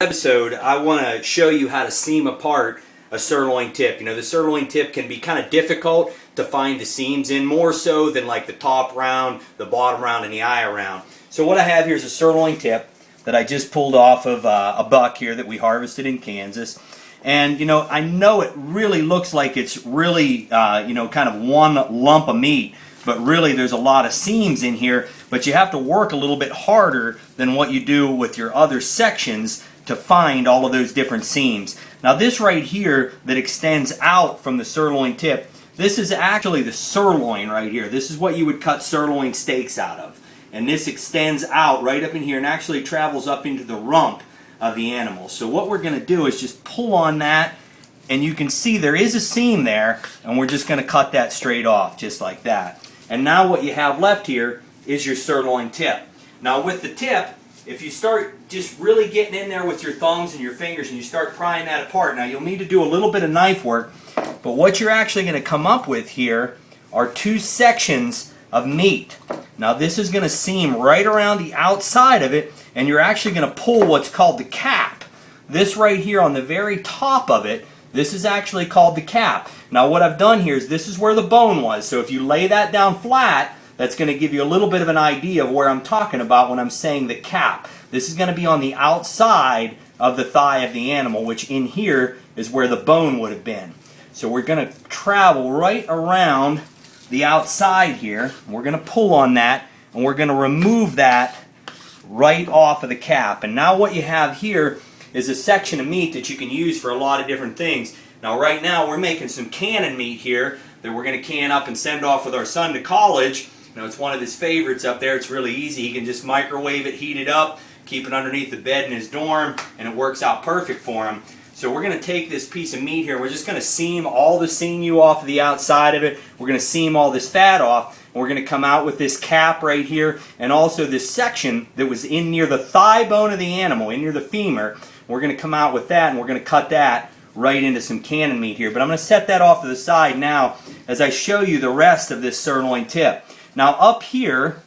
Episode, I want to show you how to seam apart a sirloin tip. You know, the sirloin tip can be kind of difficult to find the seams in, more so than like the top round, the bottom round, and the eye round. So what I have here is a sirloin tip that I just pulled off of a buck here that we harvested in Kansas. And you know, I know it really looks like it's really kind of one lump of meat, but really there's a lot of seams in here. But you have to work a little bit harder than what you do with your other sections to find all of those different seams. Now this right here that extends out from the sirloin tip, this is actually the sirloin right here. This is what you would cut sirloin steaks out of. And this extends out right up in here and actually travels up into the rump of the animal. So what we're going to do is just pull on that, and you can see there is a seam there, and we're just going to cut that straight off just like that. And now what you have left here is your sirloin tip. Now with the tip, if you start just really getting in there with your thumbs and your fingers and you start prying that apart, now you'll need to do a little bit of knife work, but what you're actually going to come up with here are two sections of meat. Now this is going to seam right around the outside of it, and you're actually going to pull what's called the cap. This right here on the very top of it, this is actually called the cap. Now what I've done here is this is where the bone was, so if you lay that down flat, that's going to give you a little bit of an idea of where I'm talking about when I'm saying the cap. This is going to be on the outside of the thigh of the animal, which in here is where the bone would have been. So we're going to travel right around the outside here. We're going to pull on that, and we're going to remove that right off of the cap. And now what you have here is a section of meat that you can use for a lot of different things. Now right now we're making some cannon meat here that we're going to can up and send off with our son to college. You know, it's one of his favorites up there. It's really easy. He can just microwave it, heat it up, keep it underneath the bed in his dorm, and it works out perfect for him. So we're going to take this piece of meat here. We're just going to seam all the sinew off of the outside of it. We're going to seam all this fat off. And we're going to come out with this cap right here, and also this section that was in near the thigh bone of the animal, in near the femur. We're going to come out with that, and we're going to cut that right into some cannon meat here. But I'm going to set that off to the side now as I show you the rest of this sirloin tip. Now up here,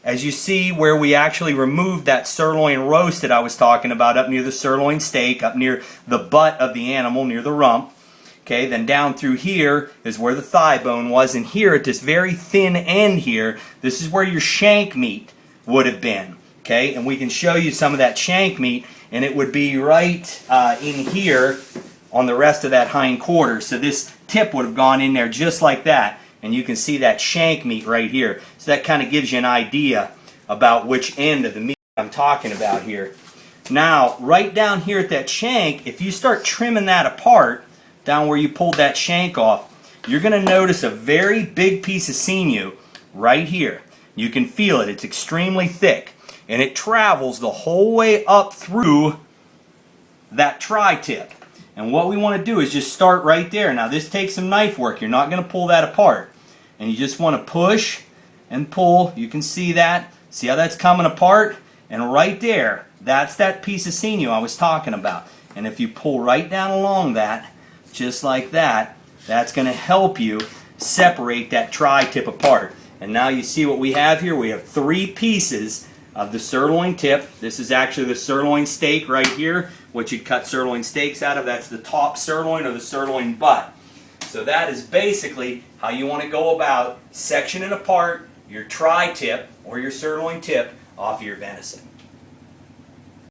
as you see where we actually removed that sirloin roast that I was talking about up near the sirloin steak, up near the butt of the animal, near the rump. Okay, then down through here is where the thigh bone was, and here at this very thin end here, this is where your shank meat would have been. Okay, and we can show you some of that shank meat, and it would be right in here on the rest of that hind quarter. So this tip would have gone in there just like that. And you can see that shank meat right here. So that kind of gives you an idea about which end of the meat I'm talking about here. Now, right down here at that shank, if you start trimming that apart, down where you pulled that shank off, you're going to notice a very big piece of sinew right here. You can feel it. It's extremely thick. And it travels the whole way up through that tri-tip. And what we want to do is just start right there. Now this takes some knife work. You're not going to pull that apart. And you just want to push and pull. You can see that. See how that's coming apart? And right there, that's that piece of sinew I was talking about. And if you pull right down along that, just like that, that's going to help you separate that tri-tip apart. And now you see what we have here. We have three pieces of the sirloin tip. This is actually the sirloin steak right here, which you'd cut sirloin steaks out of. That's the top sirloin or the sirloin butt. So that is basically how you want to go about sectioning apart your tri-tip or your sirloin tip off of your venison.